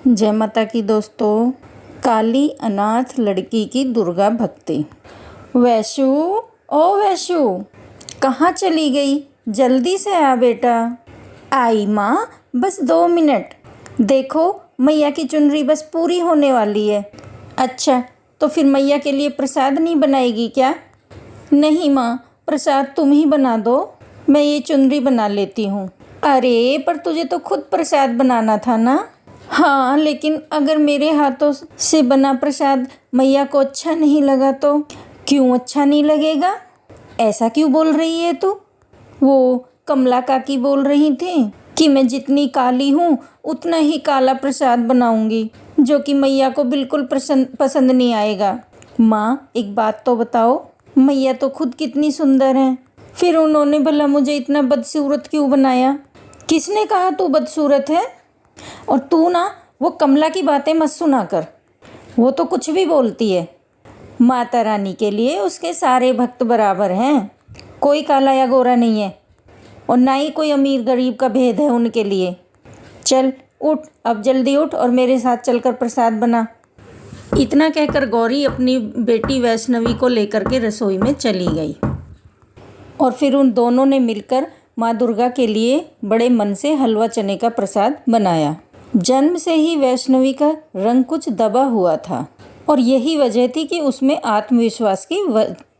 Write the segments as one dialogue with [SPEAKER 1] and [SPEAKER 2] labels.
[SPEAKER 1] जय माता की दोस्तों। काली अनाथ लड़की की दुर्गा भक्ति। वैशु, ओ वैशु, कहाँ चली गई? जल्दी से आ बेटा। आई माँ, बस 2 मिनट। देखो मैया की चुनरी बस पूरी होने वाली है। अच्छा, तो फिर मैया के लिए प्रसाद नहीं बनाएगी क्या? नहीं माँ, प्रसाद तुम ही बना दो, मैं ये चुनरी बना लेती हूँ। अरे पर तुझे तो खुद प्रसाद बनाना था ना। हाँ, लेकिन अगर मेरे हाथों से बना प्रसाद मैया को अच्छा नहीं लगा तो? क्यों अच्छा नहीं लगेगा? ऐसा क्यों बोल रही है तू? वो कमला काकी बोल रही थी कि मैं जितनी काली हूँ उतना ही काला प्रसाद बनाऊंगी, जो कि मैया को बिल्कुल पसंद नहीं आएगा। माँ, एक बात तो बताओ, मैया तो खुद कितनी सुंदर है, फिर उन्होंने भला मुझे इतना बदसूरत क्यों बनाया? किसने कहा तू बदसूरत है? और तू ना वो कमला की बातें मत सुना कर, वो तो कुछ भी बोलती है। माता रानी के लिए उसके सारे भक्त बराबर हैं, कोई काला या गोरा नहीं है, और ना ही कोई अमीर गरीब का भेद है उनके लिए। चल उठ, अब जल्दी उठ और मेरे साथ चलकर प्रसाद बना। इतना कहकर गौरी अपनी बेटी वैष्णवी को लेकर के रसोई में चली गई और फिर उन दोनों ने मिलकर माँ दुर्गा के लिए बड़े मन से हलवा चने का प्रसाद बनाया। जन्म से ही वैष्णवी का रंग कुछ दबा हुआ था और यही वजह थी कि उसमें आत्मविश्वास की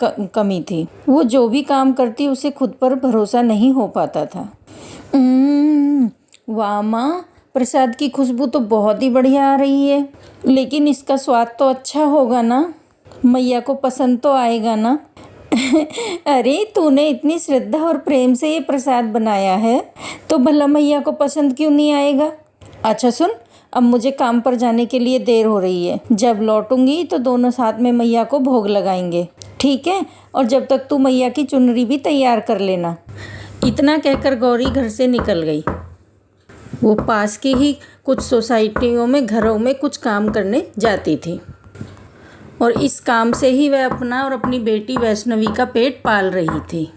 [SPEAKER 1] कमी थी। वो जो भी काम करती उसे खुद पर भरोसा नहीं हो पाता था। वाह माँ, प्रसाद की खुशबू तो बहुत ही बढ़िया आ रही है, लेकिन इसका स्वाद तो अच्छा होगा ना? मैया को पसंद तो आएगा ना? अरे तूने इतनी श्रद्धा और प्रेम से ये प्रसाद बनाया है तो भला मैया को पसंद क्यों नहीं आएगा? अच्छा सुन, अब मुझे काम पर जाने के लिए देर हो रही है। जब लौटूंगी तो दोनों साथ में मैया को भोग लगाएंगे, ठीक है? और जब तक तू मैया की चुनरी भी तैयार कर लेना। इतना कहकर गौरी घर से निकल गई। वो पास की ही कुछ सोसाइटियों में घरों में कुछ काम करने जाती थी और इस काम से ही वह अपना और अपनी बेटी वैष्णवी का पेट पाल रही थी।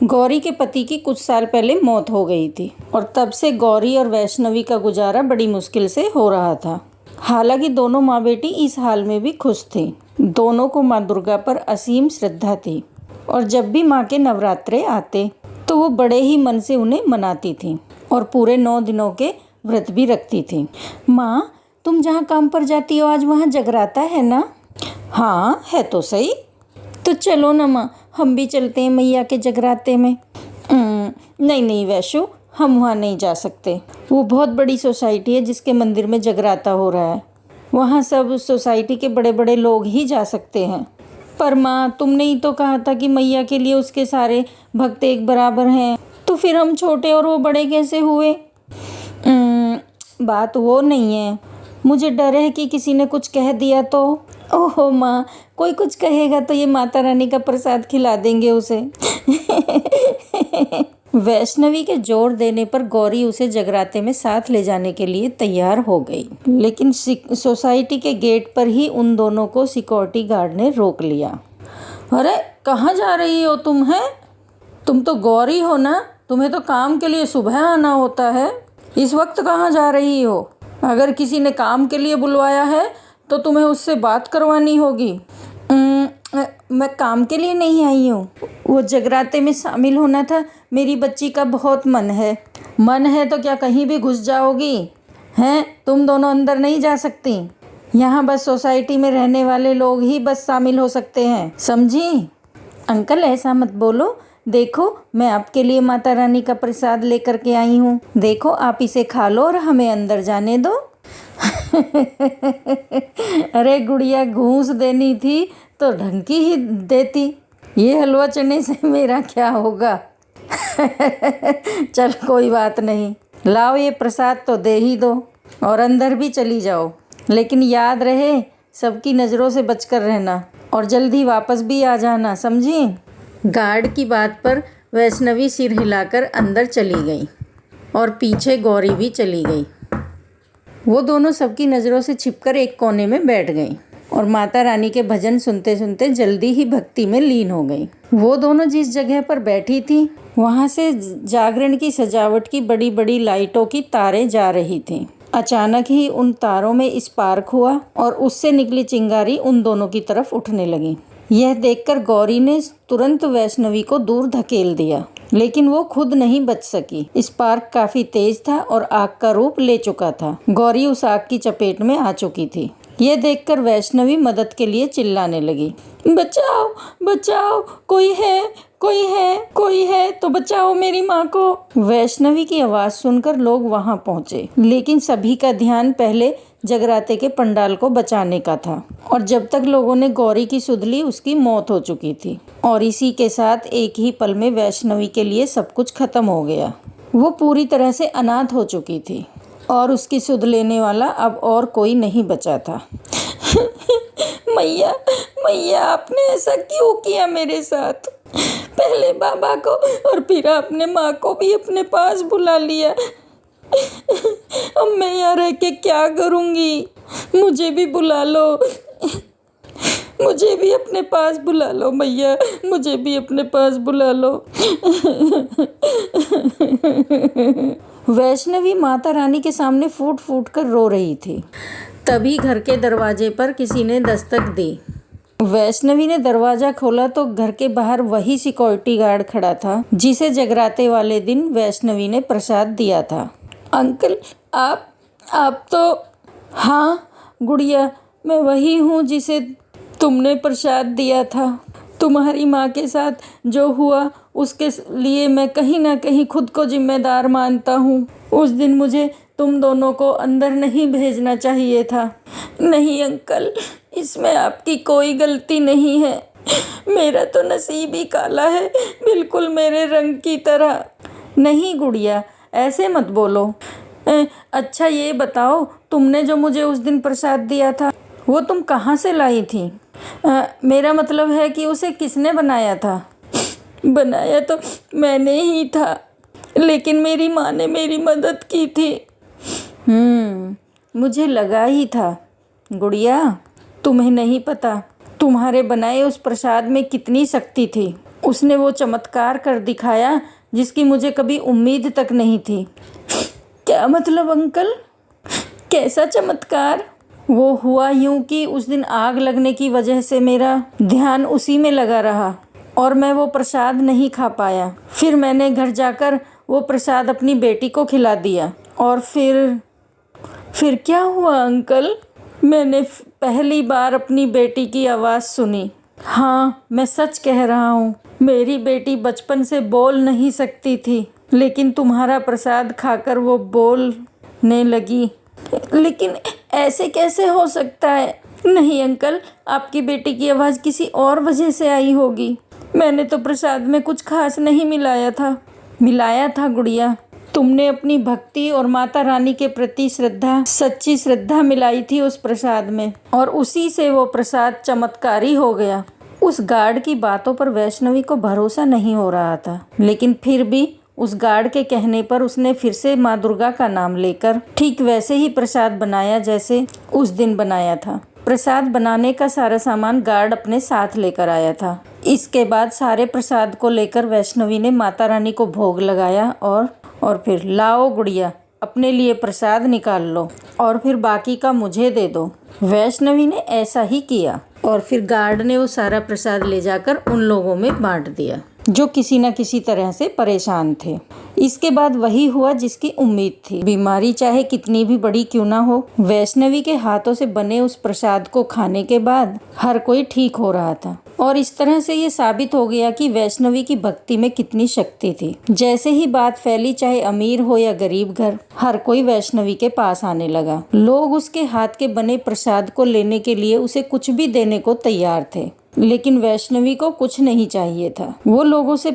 [SPEAKER 1] गौरी के पति की कुछ साल पहले मौत हो गई थी और तब से गौरी और वैष्णवी का गुजारा बड़ी मुश्किल से हो रहा था। हालांकि दोनों माँ बेटी इस हाल में भी खुश थी। दोनों को माँ दुर्गा पर असीम श्रद्धा थी और जब भी माँ के नवरात्रे आते तो वो बड़े ही मन से उन्हें मनाती थी और पूरे 9 दिनों के व्रत भी रखती थी। माँ, तुम जहाँ काम पर जाती हो आज वहाँ जगराता है ना? हाँ है तो सही। तो चलो ना माँ, हम भी चलते हैं मैया के जगराते में। नहीं नहीं वैशु, हम वहाँ नहीं जा सकते। वो बहुत बड़ी सोसाइटी है जिसके मंदिर में जगराता हो रहा है, वहाँ सब सोसाइटी के बड़े बड़े लोग ही जा सकते हैं। पर माँ, तुमने ही तो कहा था कि मैया के लिए उसके सारे भक्त एक बराबर हैं, तो फिर हम छोटे और वो बड़े कैसे हुए? बात वो नहीं है, मुझे डर है कि किसी ने कुछ कह दिया तो। ओहो माँ, कोई कुछ कहेगा तो ये माता रानी का प्रसाद खिला देंगे उसे। वैष्णवी के जोर देने पर गौरी उसे जगराते में साथ ले जाने के लिए तैयार हो गई, लेकिन सोसाइटी के गेट पर ही उन दोनों को सिक्योरिटी गार्ड ने रोक लिया। अरे कहाँ जा रही हो तुम? है तुम तो गौरी हो ना, तुम्हें तो काम के लिए सुबह आना होता है, इस वक्त कहाँ जा रही हो? अगर किसी ने काम के लिए बुलवाया है तो तुम्हें उससे बात करवानी होगी। मैं काम के लिए नहीं आई हूँ, वो जगराते में शामिल होना था। मेरी बच्ची का बहुत मन है। मन है तो क्या कहीं भी घुस जाओगी? हैं, तुम दोनों अंदर नहीं जा सकती। यहाँ बस सोसाइटी में रहने वाले लोग ही बस शामिल हो सकते हैं, समझी? अंकल ऐसा मत बोलो, देखो मैं आपके लिए माता रानी का प्रसाद लेकर के आई हूँ। देखो आप इसे खा लो और हमें अंदर जाने दो। अरे गुड़िया, घूंस देनी थी तो ढंग की ही देती, ये हलवा चने से मेरा क्या होगा? चल कोई बात नहीं, लाओ ये प्रसाद तो दे ही दो और अंदर भी चली जाओ, लेकिन याद रहे सबकी नज़रों से बचकर रहना और जल्दी वापस भी आ जाना, समझी? गार्ड की बात पर वैष्णवी सिर हिलाकर अंदर चली गई और पीछे गौरी भी चली गई। वो दोनों सबकी नज़रों से छिपकर एक कोने में बैठ गईं और माता रानी के भजन सुनते सुनते जल्दी ही भक्ति में लीन हो गई। वो दोनों जिस जगह पर बैठी थी वहाँ से जागरण की सजावट की बड़ी बड़ी लाइटों की तारें जा रही थीं। अचानक ही उन तारों में स्पार्क हुआ और उससे निकली चिंगारी उन दोनों की तरफ उठने लगी। यह देखकर गौरी ने तुरंत वैष्णवी को दूर धकेल दिया, लेकिन वो खुद नहीं बच सकी। स्पार्क काफी तेज था और आग का रूप ले चुका था। गौरी उस आग की चपेट में आ चुकी थी। यह देखकर वैष्णवी मदद के लिए चिल्लाने लगी, बचाओ बचाओ, कोई है, कोई है, कोई है तो बचाओ मेरी माँ को। वैष्णवी की आवाज सुनकर लोग वहां पहुंचे, लेकिन सभी का ध्यान पहले जगराते के पंडाल को बचाने का था, और जब तक लोगों ने गौरी की सुध ली उसकी मौत हो चुकी थी। और इसी के साथ एक ही पल में वैष्णवी के लिए सब कुछ खत्म हो गया। वो पूरी तरह से अनाथ हो चुकी थी और उसकी सुध लेने वाला अब और कोई नहीं बचा था। मैया, मैया, आपने ऐसा क्यों किया मेरे साथ? पहले बाबा को और फिर आपने माँ को भी अपने पास बुला लिया। अब मैं यहाँ रह के क्या करूँगी? मुझे भी बुला लो, मुझे भी अपने पास बुला लो मैया, मुझे भी अपने पास बुला लो। वैष्णवी माता रानी के सामने फूट फूट कर रो रही थी। तभी घर के दरवाजे पर किसी ने दस्तक दी। वैष्णवी ने दरवाजा खोला तो घर के बाहर वही सिक्योरिटी गार्ड खड़ा था जिसे जगराते वाले दिन वैष्णवी ने प्रसाद दिया था। अंकल, आप तो? हाँ गुड़िया, मैं वही हूँ जिसे तुमने प्रसाद दिया था। तुम्हारी माँ के साथ जो हुआ उसके लिए मैं कहीं ना कहीं खुद को जिम्मेदार मानता हूँ। उस दिन मुझे तुम दोनों को अंदर नहीं भेजना चाहिए था। नहीं अंकल, इसमें आपकी कोई गलती नहीं है। मेरा तो नसीब ही काला है, बिल्कुल मेरे रंग की तरह। नहीं गुड़िया, ऐसे मत बोलो। अच्छा ये बताओ, तुमने जो मुझे उस दिन प्रसाद दिया था वो तुम कहाँ से लाई थी? मेरा मतलब है कि उसे किसने बनाया था? बनाया तो मैंने ही था, लेकिन मेरी माँ ने मेरी मदद की थी। मुझे लगा ही था। गुड़िया, तुम्हें नहीं पता तुम्हारे बनाए उस प्रसाद में कितनी शक्ति थी। उसने वो चमत्कार कर दिखाया जिसकी मुझे कभी उम्मीद तक नहीं थी। क्या मतलब अंकल? कैसा चमत्कार? वो हुआ यूं कि उस दिन आग लगने की वजह से मेरा ध्यान उसी में लगा रहा और मैं वो प्रसाद नहीं खा पाया। फिर मैंने घर जाकर वो प्रसाद अपनी बेटी को खिला दिया। और फिर क्या हुआ अंकल? मैंने पहली बार अपनी बेटी की आवाज़ सुनी। हाँ, मैं सच कह रहा हूँ। मेरी बेटी बचपन से बोल नहीं सकती थी, लेकिन तुम्हारा प्रसाद खाकर वो बोलने लगी। लेकिन ऐसे कैसे हो सकता है? नहीं अंकल, आपकी बेटी की आवाज़ किसी और वजह से आई होगी। मैंने तो प्रसाद में कुछ खास नहीं मिलाया था। मिलाया था गुड़िया, तुमने अपनी भक्ति और माता रानी के प्रति श्रद्धा, सच्ची श्रद्धा मिलाई थी उस प्रसाद में, और उसी से वो प्रसाद चमत्कारी हो गया। उस गार्ड की बातों पर वैष्णवी को भरोसा नहीं हो रहा था, लेकिन फिर भी उस गार्ड के कहने पर उसने फिर से माँ दुर्गा का नाम लेकर ठीक वैसे ही प्रसाद बनाया जैसे उस दिन बनाया था। प्रसाद बनाने का सारा सामान गार्ड अपने साथ लेकर आया था। इसके बाद सारे प्रसाद को लेकर वैष्णवी ने माता रानी को भोग लगाया और फिर लाओ गुड़िया, अपने लिए प्रसाद निकाल लो और फिर बाकी का मुझे दे दो। वैष्णवी ने ऐसा ही किया और फिर गार्ड ने वो सारा प्रसाद ले जाकर उन लोगों में बांट दिया जो किसी न किसी तरह से परेशान थे। इसके बाद वही हुआ जिसकी उम्मीद थी। बीमारी चाहे कितनी भी बड़ी क्यों ना हो, वैष्णवी के हाथों से बने उस प्रसाद को खाने के बाद हर कोई ठीक हो रहा था। और इस तरह से ये साबित हो गया कि वैष्णवी की भक्ति में कितनी शक्ति थी। जैसे ही बात फैली, चाहे अमीर हो या गरीब घर, हर कोई वैष्णवी के पास आने लगा। लोग उसके हाथ के बने प्रसाद को लेने के लिए उसे कुछ भी देने को तैयार थे, लेकिन वैष्णवी को कुछ नहीं चाहिए था। वो लोगों से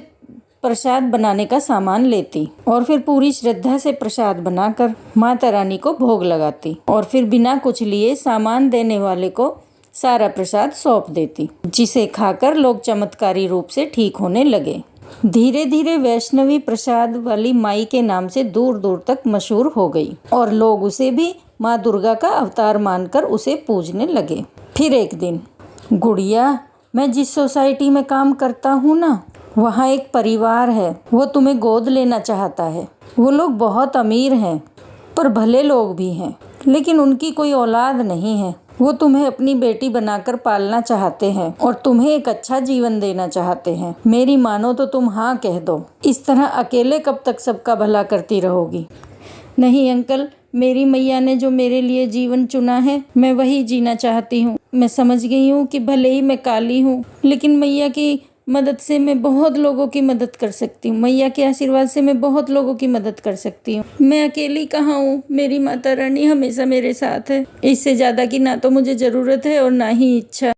[SPEAKER 1] प्रसाद बनाने का सामान लेती और फिर पूरी श्रद्धा से प्रसाद बनाकर माता रानी को भोग लगाती और फिर बिना कुछ लिए सामान देने वाले को सारा प्रसाद सौंप देती, जिसे खाकर लोग चमत्कारी रूप से ठीक होने लगे। धीरे धीरे वैष्णवी प्रसाद वाली माई के नाम से दूर दूर तक मशहूर हो गई और लोग उसे भी माँ दुर्गा का अवतार मानकर उसे पूजने लगे। फिर एक दिन, गुड़िया, मैं जिस सोसाइटी में काम करता हूँ ना, वहाँ एक परिवार है, वो तुम्हें गोद लेना चाहता है। वो लोग बहुत अमीर हैं, पर भले लोग भी हैं, लेकिन उनकी कोई औलाद नहीं है। वो तुम्हें अपनी बेटी बनाकर पालना चाहते हैं और तुम्हें एक अच्छा जीवन देना चाहते हैं। मेरी मानो तो तुम हाँ कह दो। इस तरह अकेले कब तक सबका भला करती रहोगी? नहीं अंकल, मेरी मैया ने जो मेरे लिए जीवन चुना है, मैं वही जीना चाहती हूँ। मैं समझ गई हूँ कि भले ही मैं काली हूँ, लेकिन मैया की मदद से मैं बहुत लोगों की मदद कर सकती हूँ। मैया के आशीर्वाद से मैं बहुत लोगों की मदद कर सकती हूँ। मैं अकेली कहाँ हूँ, मेरी माता रानी हमेशा मेरे साथ है। इससे ज़्यादा की ना तो मुझे ज़रूरत है और ना ही इच्छा।